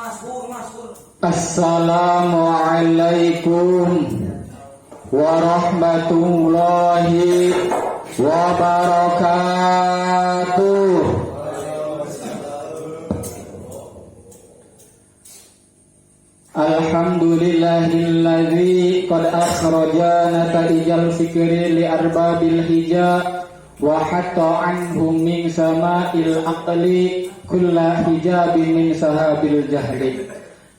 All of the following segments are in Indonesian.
Assalamualaikum warahmatullahi wabarakatuh. Alhamdulillahilladzi qad akhrajana ta'ijal fikri li arbabil hijab wa hatta anhum min sama'il aqli kulla hijabin min sahabil jahli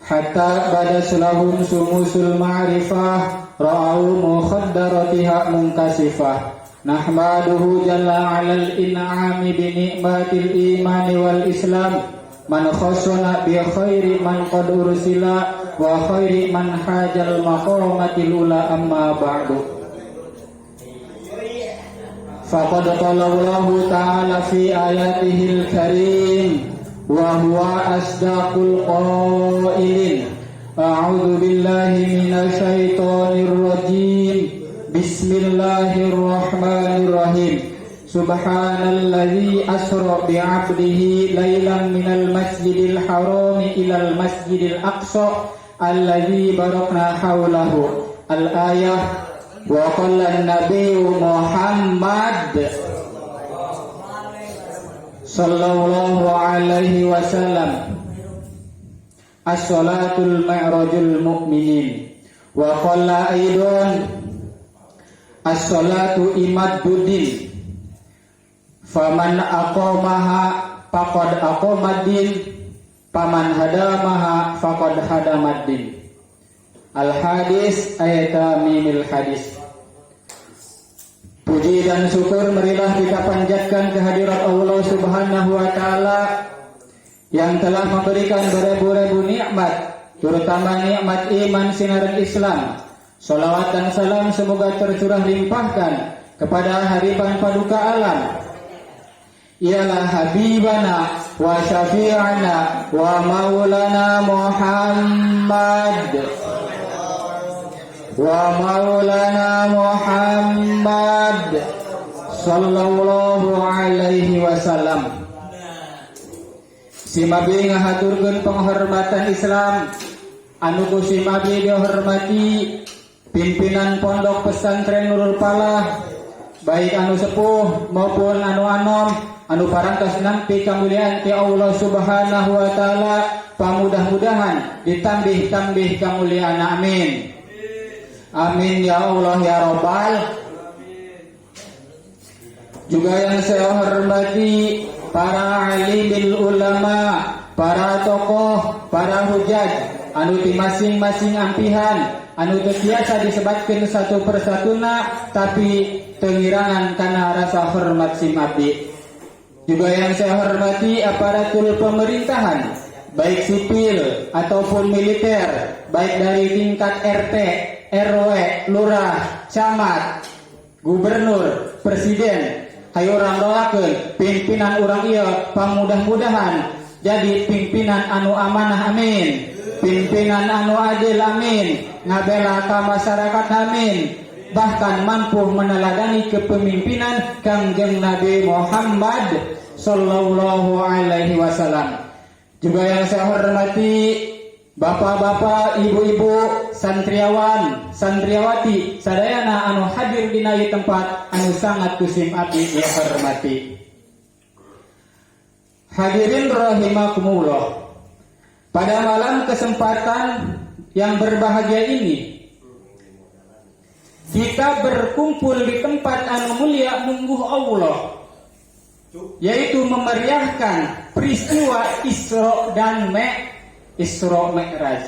hatta badaslahum sumusul ma'rifah ra'au mukhaddaratiha munkasifah nahmaduhu jalla 'alal in'ami bi ni'matil imani wal islam man khassana bi khairi man qad ursila wa khairi man hajal maqamatil ula amma ba'du. Faqad qala Allahu ta'ala fi ayatihil karim wa huwa asdaqul qailin. A'udzu billahi minasy syaithanir rajim. Bismillahirrahmanirrahim. Subhanalladzi asra bi'abdihi lailan minal masjidil harami ilal masjidil aqsa alladzi barakna haulahu. Al-ayah. Wa qala an-nabiy Muhammad sallallahu alaihi wasallam as-salatul mi'rajul mu'minin. Wa qala aidan as-salatu imaduddin faman aqamaha faqad aqamaddin faman hadamaha faqad hadamaddin. Al-hadis ayatamimil hadis. Puji dan syukur marilah kita panjatkan kehadirat Allah Subhanahu wa taala yang telah memberikan beribu-ribu nikmat, terutama nikmat iman sinar Islam. Salawat dan salam semoga tercurah limpahkan kepada hariban paduka alam, ialah habibana wa syafi'ana wa maulana Muhammad wa maulana Muhammad sallallahu alaihi wasallam. Simabi ngahaturkeun penghormatan Islam anu ku simabi dihormati pimpinan pondok pesantren Nurul Falah, baik anu sepuh maupun anu anom, anu parantos nampi kamuliaan ti Allah Subhanahu wa taala, pamudah-mudahan ditambih-tambih kamuliaan. Amin. Amin ya Allah ya Rabbal. Juga yang saya hormati para alimil ulama, para tokoh, para hujaj anu di masing-masing ampihan anu teu biasa disebatkeun satu persatuna tapi tengirangan kana rasa hormat sim abdi. Juga yang saya hormati aparatur pemerintahan, baik sipil ataupun militer, baik dari tingkat RT, RW, lurah, camat, gubernur, presiden. Hayu urang doakeun pimpinan urang ieu pamudah-mudahan jadi pimpinan anu amanah. Amin. Pimpinan anu adil. Amin. Ngabela ka masyarakat. Amin. Bahkan mampu meneladani kepemimpinan Kangjeng Nabi Muhammad sallallahu alaihi wasallam. Juga yang saya hormati bapak-bapak, ibu-ibu, santriawan, santriawati, sadayana anu hadir dina ieu tempat anu sangat kusim abdi ya hormati. Hadirin rahimakumullah. Pada malam kesempatan yang berbahagia ini, kita berkumpul di tempat anu mulia mungguh Allah, yaitu memeriahkan peristiwa Isra dan Mi'raj.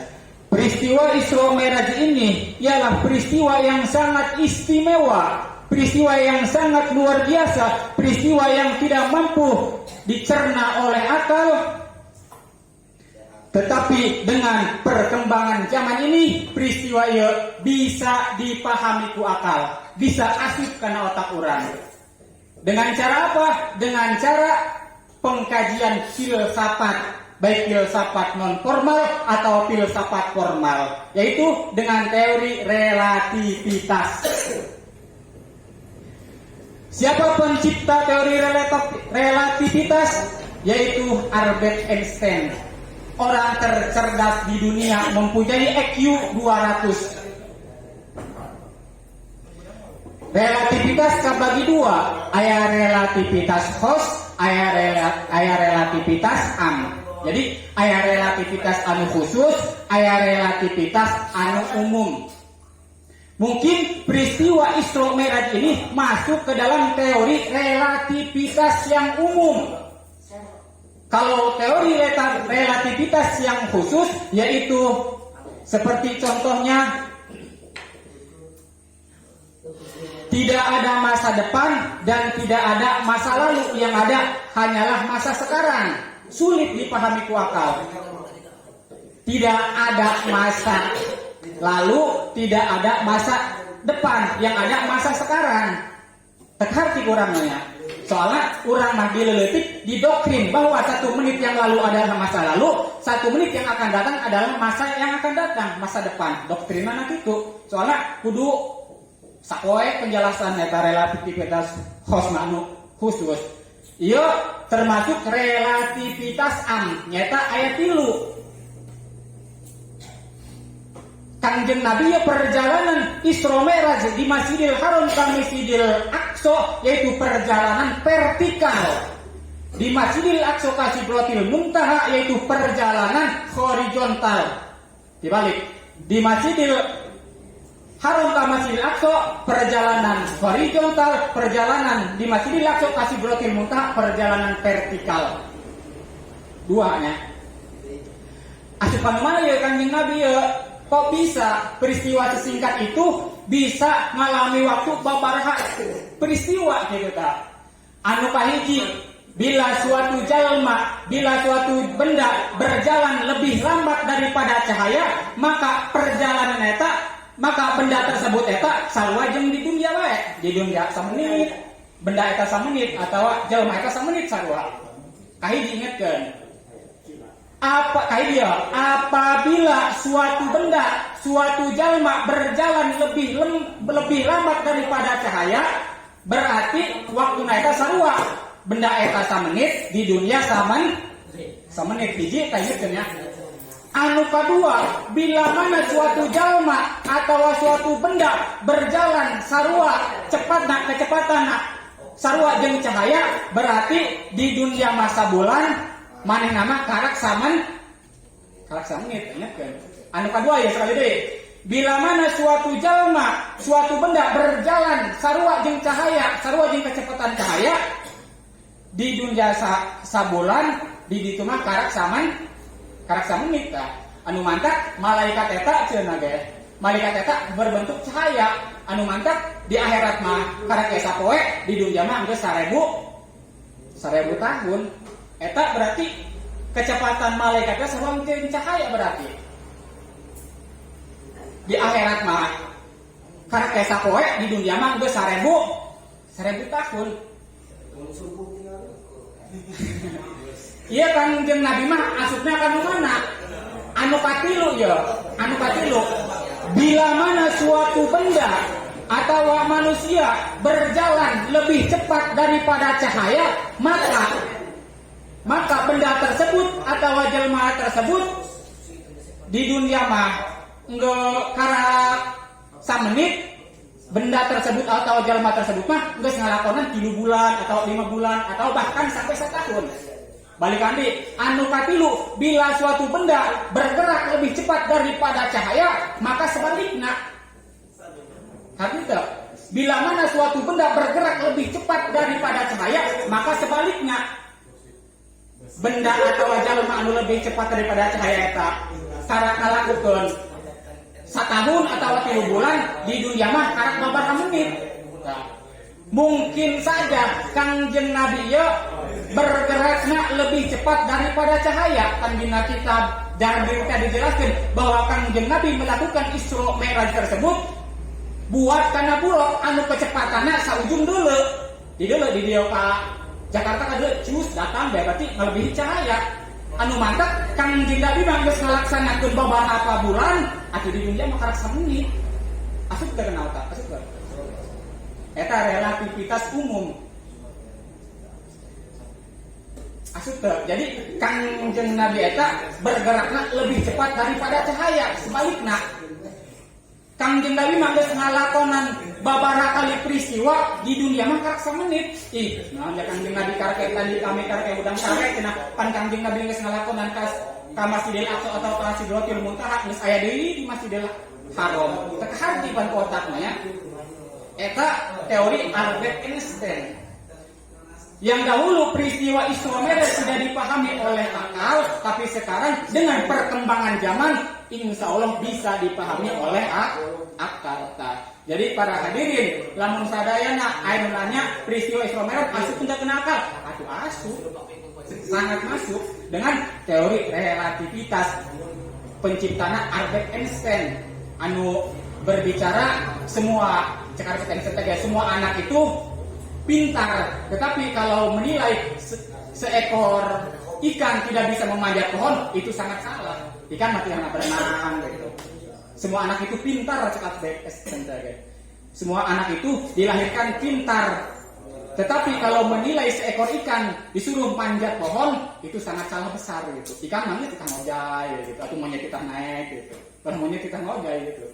Peristiwa Isra Mi'raj ini ialah peristiwa yang sangat istimewa, peristiwa yang sangat luar biasa, peristiwa yang tidak mampu dicerna oleh akal. Tetapi dengan perkembangan zaman ini, peristiwa itu bisa dipahami ku akal, bisa asup kana otak orang. Dengan cara apa? Dengan cara pengkajian filsafat, baik filsafat non formal atau filsafat formal, yaitu dengan teori relativitas. Siapa pencipta teori relativitas? Yaitu Albert Einstein. orang tercerdas di dunia mempunyai IQ 200. Relativitas kabagi dua, aya relativitas khos, aya relativitas am. Jadi aya relativitas anu khusus, aya relativitas anu umum. Mungkin peristiwa Isra Mi'raj ini masuk ke dalam teori relativitas yang umum. Kalau teori relativitas yang khusus, yaitu seperti contohnya tidak ada masa depan dan tidak ada masa lalu, yang ada hanyalah masa sekarang. Sulit dipahami ku akal. Tidak ada masa lalu, tidak ada masa depan, yang ada masa sekarang. Tekarti kurangnya. Soalnya orang mah dileletik didoktrin bahwa 1 menit yang lalu adalah masa lalu, 1 menit yang akan datang adalah masa yang akan datang, masa depan. Doktrin anak itu. Soalnya kudu sakoe penjelasan eta relativitas khos anu khusus. Ieu termasuk relativitas am, nyata ayat 3. Kanjeng Nabi ya perjalanan Isra Mi'raj di Masjidil Haram ke Masjidil Aqsa, yaitu perjalanan vertikal. Di Masjidil Aqsa ke Sidratil Muntaha, yaitu perjalanan horizontal. Dibalik, di Masjidil Haram ke Masjidil Aqsa perjalanan horizontal, perjalanan di Masjidil Aqsa ke Sidratil Muntaha perjalanan vertikal. Duanya. Asupan mana ya Kanjeng Nabi ya? Kok bisa peristiwa sesingkat itu bisa ngalami waktu babaraha peristiwa gitu ta. Anu kahiji, bila suatu jalma, bila suatu benda berjalan lebih lambat daripada cahaya, maka perjalanan eta, maka benda tersebut eta sarua jeung di dunia wae. Di dunia samenit, benda eta samenit atau jalma eta samenit sarua. Kahiji ingetkeun. Apabila suatu benda, suatu jalma berjalan lebih lambat daripada cahaya, berarti waktu eta sarua. Benda eta samenit di dunia samenit hiji kayeukeun ya. Anu kadua, bila mana suatu jalma atau suatu benda berjalan sarua cepatna kecepatanna sarua jeung cahaya, berarti di dunia masa bulan maneh nama karak samenit ingatkeun. Anu kadua ya sekali deui. Bila mana suatu jalma, suatu benda berjalan sarua jeung cahaya, sarua jeung kecepatan cahaya di dunia sabulan, di ditu mah karak samenit tah. Anu mantap malaikat eta cenah ge. Malaikat eta berbentuk cahaya. Anu mantap di akhirat mah karak esa poe, di dunia mah geus 1000 tahun. Eta berarti kecepatan malaikatnya sarua jeung cahaya berarti. Di akhirat mah karak esa poe, di dunia mah geus 1000 tahun. Iya Kanjeng Nabi mah asupna ka mana? Anu katilu ya, anu katilu. Bila mana suatu benda atau manusia berjalan lebih cepat daripada cahaya, maka benda tersebut atau jalma tersebut di dunia mah enggeuk karak samenit, benda tersebut atau jalma tersebut mah geus ngalakonan 3 bulan atau 5 bulan atau bahkan sampai 1 tahun. Balikan di anu katilu, bila suatu benda bergerak lebih cepat daripada cahaya, maka sebaliknya. Hadita, bila mana suatu benda bergerak lebih cepat daripada cahaya, maka sebaliknya. Benda atau jalma anu lebih cepat daripada cahaya eta cara ngalakukeun 1 tahun atau 3 bulan di dunia mah karak babaraha menit. Mungkin saja Kanjeng Nabi ya bergeraknya lebih cepat daripada cahaya. Kan dina kitab Jarbir dijelaskan bahwa Kanjeng Nabi melakukan Isra Mi'raj tersebut buat kana bulog anu kecepatannya saujung deuleu. Di deuleu di dieu ka Jakarta kada cus datang berarti melebihi cahaya. Anu mantap Kanjeng Nabi mah geus ngalaksanakeun babaraha bulan atuh di dunia mah karak samenit. Asup teu kenal ta? Asup teu. Eta relativitas umum. Asup teu. Jadi Kangjeng Nabi eta bergerakna lebih cepat daripada cahaya. Sebaliknya Kangjeng Nabi mah geus ngalakonan babaraha kali peristiwa di dunia mah karek samenit. Ih, naon ya Kangjeng Nabi karek tadi kami karek udang karek cenah pan Kangjeng Nabi geus ngalakonan ka Masjidil Aqsa atau ka Sidratul Muntaha geus aya deui di Masjidil Haram. Teu kaharti pan otakna ya. Eta teori Albert Einstein. Yang dahulu peristiwa Isra Mi'raj sudah dipahami oleh akal, tapi sekarang dengan perkembangan zaman, insya Allah bisa dipahami oleh akal. Jadi para hadirin, lamun sadayana aya nanya peristiwa Isra Mi'raj masuk tidak kena akal, asup, sangat masuk dengan teori relativitas penciptana Albert Einstein, anu berbicara semua semua anak itu pintar, tetapi kalau menilai seekor ikan tidak bisa memanjat pohon itu sangat salah. Ikan mati karena berenang gitu. Semua anak itu pintar, semua anak itu dilahirkan pintar. Tetapi kalau menilai seekor ikan disuruh manjat pohon itu sangat salah besar gitu. Ikan monyet kita ngojay gitu, atau monyet kita naik gitu. Kalau monyet kita ngojay gitu.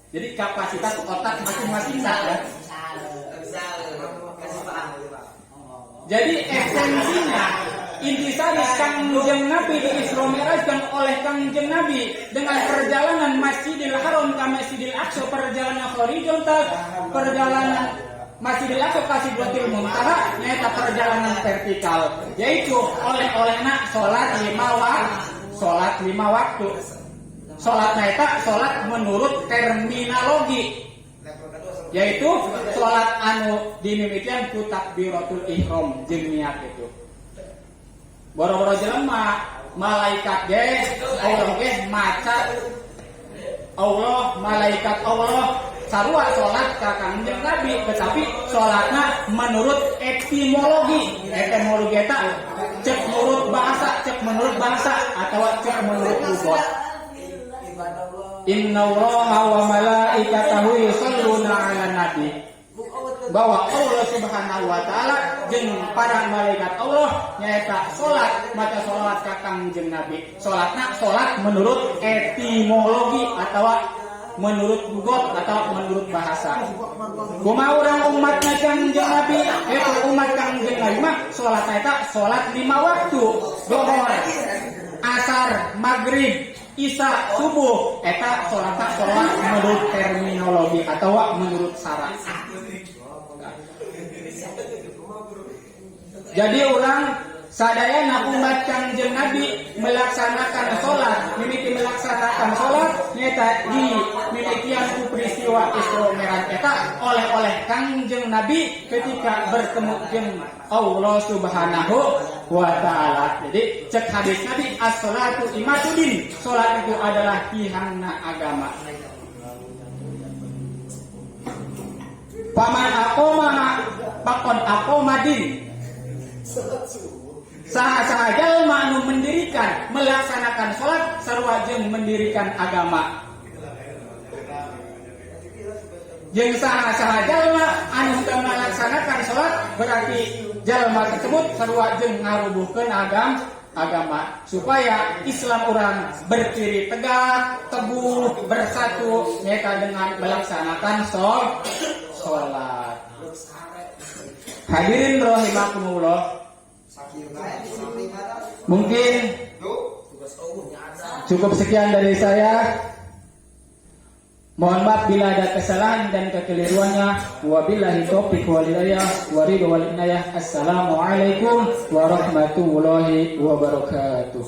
Jadi kapasitas otak masing-masing ya. Jadi esensinya intisari Kangjeng Nabi di Isra Mi'rajkan oleh Kangjeng Nabi dengan perjalanan Masjidil Haram ke Masjidil Aqsa, perjalanan horizontal, perjalanan Masjidil Aqsa ke Sidratul Muntaha, nyata perjalanan vertikal, yaitu oleh-olehna salat 5 waktu. Salat nyata salat menurut terminologi, yaitu salat anu dimimitian ku takbiratul ihram jeung niat itu. Boro-boro jelema malaikat ge Allah ge maca Allah malaikat Allah sarua salat ka Kangjeng Nabi, tetapi salatna menurut etimologi eta cek menurut bahasa atau cek menurut lugat. Innallaha wa malaikatahu yusholluna 'alan nabi. Bahwa Allah Subhanahu wa taala jeung para malaikat Allah nyaeta salat maca salat ka Kangjeng Nabi. Salatna salat menurut etimologi atau menurut lugat atau menurut bahasa. Kumaha urang umatna Kangjeng Nabi, umat Kangjeng Nabi mah salat eta salat 5 waktu. Zuhur, asar, maghrib, Isya, subuh, eta salat menurut terminologi atau menurut syarat. Jadi orang sadayana umat Kangjeng Nabi melaksanakan sholat, melaksanakan sholat nyata di mimitian peristiwa Isra Mi'raj eta oleh Kangjeng Nabi ketika bertemu dengan Allah Subhanahu wa taala. Jadi cek hadis Nabi as-sholatu imaduddin, sholat itu adalah tihanna agama. Paman aqoma pakon aqomadin, saha jalma anu mendirikan melaksanakan sholat sarua jeung mendirikan agama. Jeung saha jalma anu teu melaksanakan sholat berarti jalma tersebut sarua jeung ngarubuhkeun agama supaya Islam orang berdiri tegak, teguh, bersatu nyata dengan melaksanakan sholat. Hadirin rahimakumullah. Mungkin cukup sekian dari saya. Mohon maaf bila ada kesalahan dan kekeliruannya. Wabillahi taufiq wal hidayah wa ridha wal inayah. Assalamualaikum warahmatullahi wabarakatuh.